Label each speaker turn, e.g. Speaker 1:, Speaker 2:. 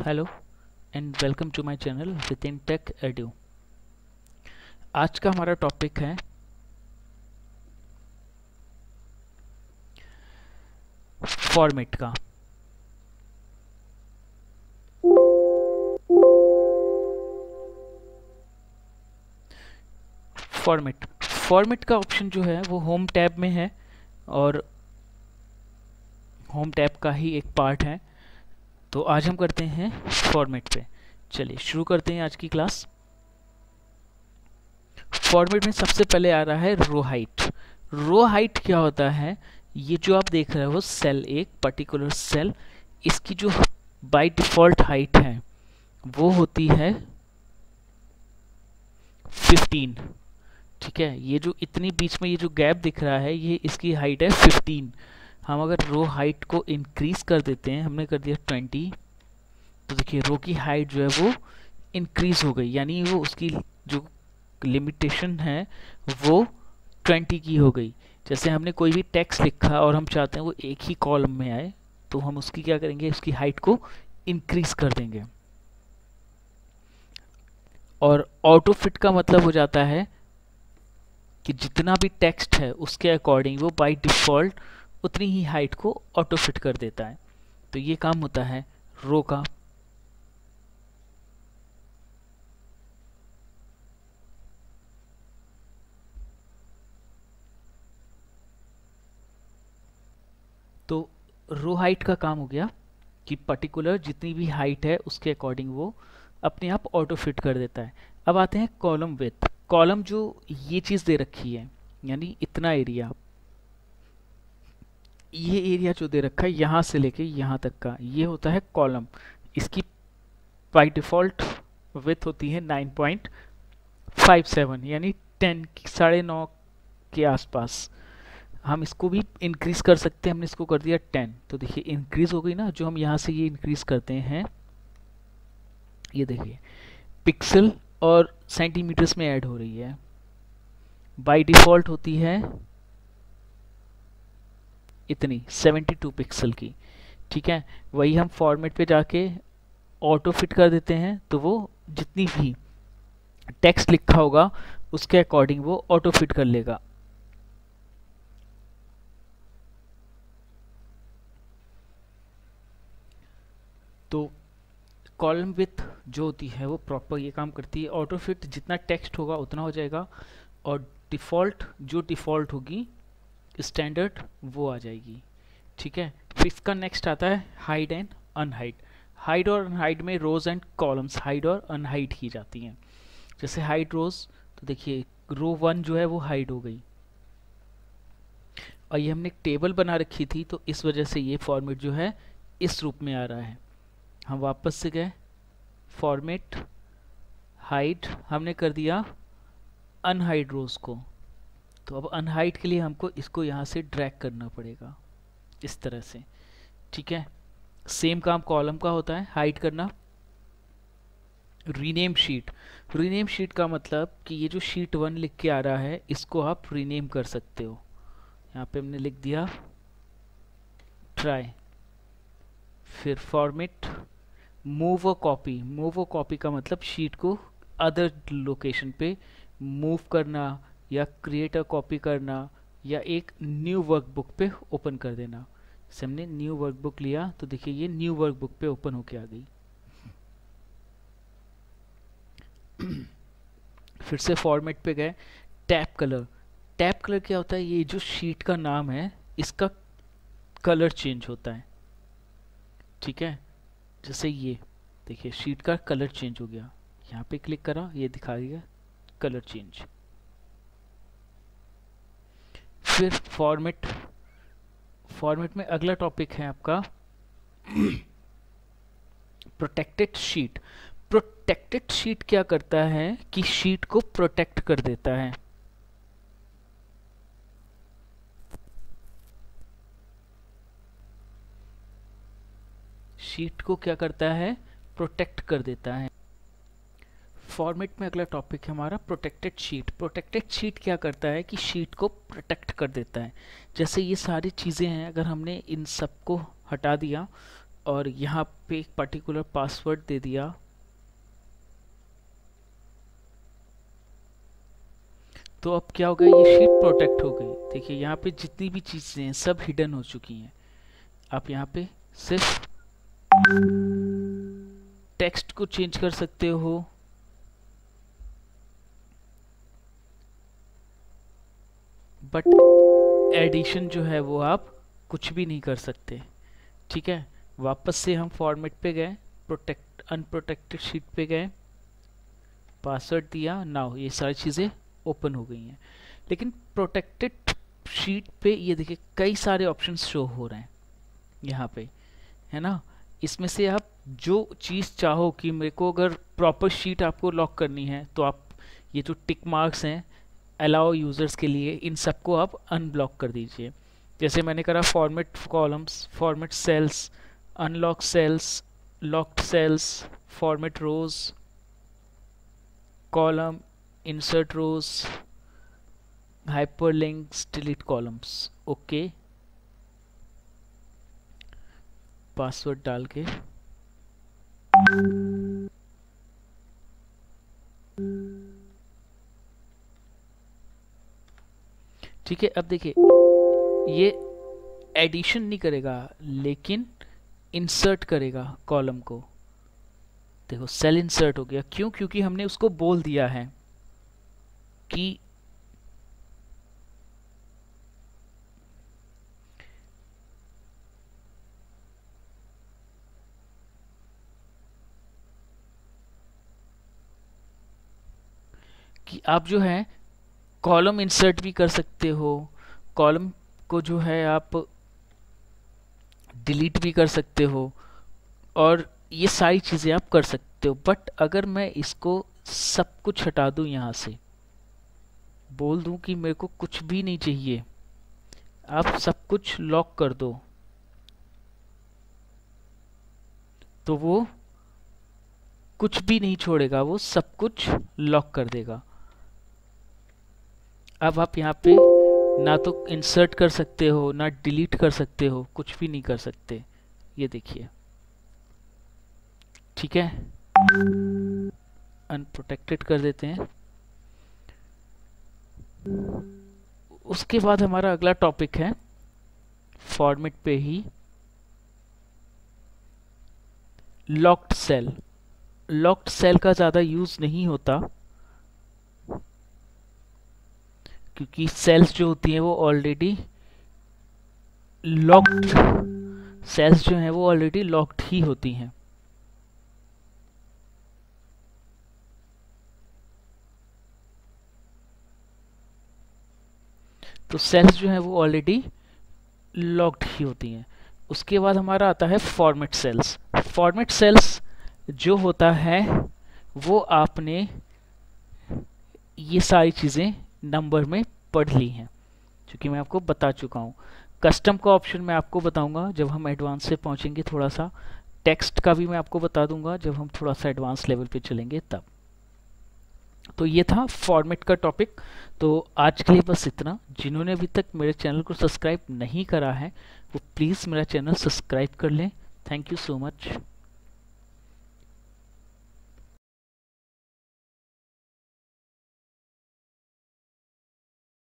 Speaker 1: Hello and welcome to my channel within tech edu. आज का हमारा टॉपिक है फॉर्मेट का। फॉर्मेट का ऑप्शन जो है वो होम टैब में है और होम टैब का ही एक पार्ट है। तो आज हम करते हैं फॉर्मेट पे। चलिए शुरू करते हैं आज की क्लास। फॉर्मेट में सबसे पहले आ रहा है रो हाइट। रो हाइट क्या होता है? ये जो आप देख रहे हो सेल, एक पर्टिकुलर सेल, इसकी जो बाय डिफॉल्ट हाइट है वो होती है 15। ठीक है, ये जो इतनी बीच में ये जो गैप दिख रहा है ये इसकी हाइट है 15। हम अगर रो हाइट को इंक्रीज कर देते हैं, हमने कर दिया 20, तो देखिए रो की हाइट जो है वो इंक्रीज हो गई, यानी वो उसकी जो लिमिटेशन है वो 20 की हो गई। जैसे हमने कोई भी टेक्स्ट लिखा और हम चाहते हैं वो एक ही कॉलम में आए, तो हम उसकी क्या करेंगे, उसकी हाइट को इंक्रीज कर देंगे। और ऑटो फिट का मतलब हो जाता है कि जितना भी टेक्स्ट है उसके अकॉर्डिंग वो बाय डिफॉल्ट उतनी ही हाइट को ऑटो फिट कर देता है। तो ये काम होता है रो का। तो रो हाइट का काम हो गया कि पर्टिकुलर जितनी भी हाइट है उसके अकॉर्डिंग वो अपने आप ऑटो फिट कर देता है। अब आते हैं कॉलम विड्थ। कॉलम जो ये चीज़ दे रखी है, यानी इतना एरिया, ये एरिया जो दे रखा है यहाँ से लेके यहाँ तक का, ये होता है कॉलम। इसकी बाय डिफॉल्ट विड्थ होती है 9.57, यानी 10, 9.5 के आसपास। हम इसको भी इंक्रीज कर सकते हैं, हमने इसको कर दिया 10, तो देखिए इंक्रीज हो गई ना। जो हम यहाँ से ये इंक्रीज करते हैं, ये देखिए पिक्सल और सेंटीमीटर्स में ऐड हो रही है। बाय डिफॉल्ट होती है इतनी 72 पिक्सल की। ठीक है, वही हम फॉर्मेट पे जाके ऑटो फिट कर देते हैं, तो वो जितनी भी टेक्स्ट लिखा होगा उसके अकॉर्डिंग वो ऑटो फिट कर लेगा। तो कॉलम विड्थ जो होती है वो प्रॉपर ये काम करती है। ऑटो फिट जितना टेक्स्ट होगा उतना हो जाएगा, और डिफ़ॉल्ट जो डिफ़ॉल्ट होगी स्टैंडर्ड वो आ जाएगी। ठीक है, फिर इसका नेक्स्ट आता है हाइड एंड अनहाइड। हाइड और अनहाइड में रोज एंड कॉलम्स हाइड और अनहाइड की जाती हैं। जैसे हाइड रोज, तो देखिए रो 1 जो है वो हाइड हो गई, और ये हमने एक टेबल बना रखी थी तो इस वजह से ये फॉर्मेट जो है इस रूप में आ रहा है। हम वापस से गए फॉर्मेट, हाइड, हमने कर दिया अनहाइड रोज को। तो अब अनहाइड के लिए हमको इसको यहाँ से ड्रैग करना पड़ेगा इस तरह से। ठीक है, सेम काम कॉलम का होता है, हाइड करना। Rename sheet. रीनेम शीट का मतलब कि ये जो शीट 1 लिख के आ रहा है इसको आप रीनेम कर सकते हो। यहाँ पे हमने लिख दिया ट्राई। फिर format, move a copy. Move a copy का मतलब शीट को अदर लोकेशन पे मूव करना, या क्रिएट अ कॉपी करना, या एक न्यू वर्कबुक पे ओपन कर देना। जैसे हमने न्यू वर्कबुक लिया तो देखिए ये न्यू वर्कबुक पे ओपन होके आ गई। फिर से फॉर्मेट पे गए, टैब कलर। टैब कलर क्या होता है? ये जो शीट का नाम है इसका कलर चेंज होता है। ठीक है, जैसे ये देखिए शीट का कलर चेंज हो गया, यहाँ पे क्लिक करा ये दिखा दिया कलर चेंज। फिर फॉर्मेट में अगला टॉपिक है आपका प्रोटेक्टेड शीट। प्रोटेक्टेड शीट क्या करता है कि शीट को प्रोटेक्ट कर देता है। शीट को क्या करता है? प्रोटेक्ट कर देता है। फॉर्मेट में अगला टॉपिक है हमारा प्रोटेक्टेड शीट। प्रोटेक्टेड शीट क्या करता है कि शीट को प्रोटेक्ट कर देता है। जैसे ये सारी चीज़ें हैं, अगर हमने इन सब को हटा दिया और यहाँ पे एक पर्टिकुलर पासवर्ड दे दिया। तो अब क्या हो गया, ये शीट प्रोटेक्ट हो गई। देखिए यहाँ पे जितनी भी चीजें हैं सब हिडन हो चुकी हैं। आप यहाँ पे सिर्फ टेक्स्ट को चेंज कर सकते हो, बट एडिशन जो है वो आप कुछ भी नहीं कर सकते। ठीक है, वापस से हम फॉर्मेट पे गए, प्रोटेक्ट अनप्रोटेक्टेड शीट पे गए, पासवर्ड दिया, नाउ ये सारी चीज़ें ओपन हो गई हैं। लेकिन प्रोटेक्टेड शीट पे ये देखिए कई सारे ऑप्शंस शो हो रहे हैं यहाँ पे, है ना। इसमें से आप जो चीज़ चाहो कि मेरे को अगर प्रॉपर शीट आपको लॉक करनी है तो आप ये जो टिक मार्क्स हैं अलाउ यूज़र्स के लिए, इन सबको आप अनब्लॉक कर दीजिए। जैसे मैंने करा format columns, format cells, unlock cells, locked cells, format rows, column, insert rows, hyperlinks, delete columns. Okay, password डाल के ठीक है। अब देखिए ये एडिशन नहीं करेगा लेकिन इंसर्ट करेगा कॉलम को। देखो सेल इंसर्ट हो गया, क्यों? क्योंकि हमने उसको बोल दिया है कि आप जो है कॉलम इंसर्ट भी कर सकते हो, कॉलम को जो है आप डिलीट भी कर सकते हो, और ये सारी चीज़ें आप कर सकते हो। बट अगर मैं इसको सब कुछ हटा दूं, यहाँ से बोल दूं कि मेरे को कुछ भी नहीं चाहिए, आप सब कुछ लॉक कर दो, तो वो कुछ भी नहीं छोड़ेगा, वो सब कुछ लॉक कर देगा। अब आप यहाँ पे ना तो इंसर्ट कर सकते हो ना डिलीट कर सकते हो, कुछ भी नहीं कर सकते। ये देखिए, ठीक है, अनप्रोटेक्टेड कर देते हैं। उसके बाद हमारा अगला टॉपिक है फॉर्मेट पे ही लॉक्ड सेल। लॉक्ड सेल का ज़्यादा यूज़ नहीं होता क्योंकि सेल्स जो होती हैं वो ऑलरेडी लॉक्ड, सेल्स जो हैं वो ऑलरेडी लॉक्ड ही होती हैं। तो सेल्स जो हैं वो ऑलरेडी लॉक्ड ही होती हैं। उसके बाद हमारा आता है फॉर्मेट सेल्स। फॉर्मेट सेल्स जो होता है वो आपने ये सारी चीज़ें नंबर में पढ़ ली हैं, क्योंकि मैं आपको बता चुका हूँ। कस्टम का ऑप्शन मैं आपको बताऊंगा जब हम एडवांस से पहुँचेंगे थोड़ा सा। टेक्स्ट का भी मैं आपको बता दूंगा जब हम थोड़ा सा एडवांस लेवल पे चलेंगे तब। तो ये था फॉर्मेट का टॉपिक। तो आज के लिए बस इतना। जिन्होंने अभी तक मेरे चैनल को सब्सक्राइब नहीं करा है वो प्लीज़ मेरा चैनल सब्सक्राइब कर लें। Thank you so much.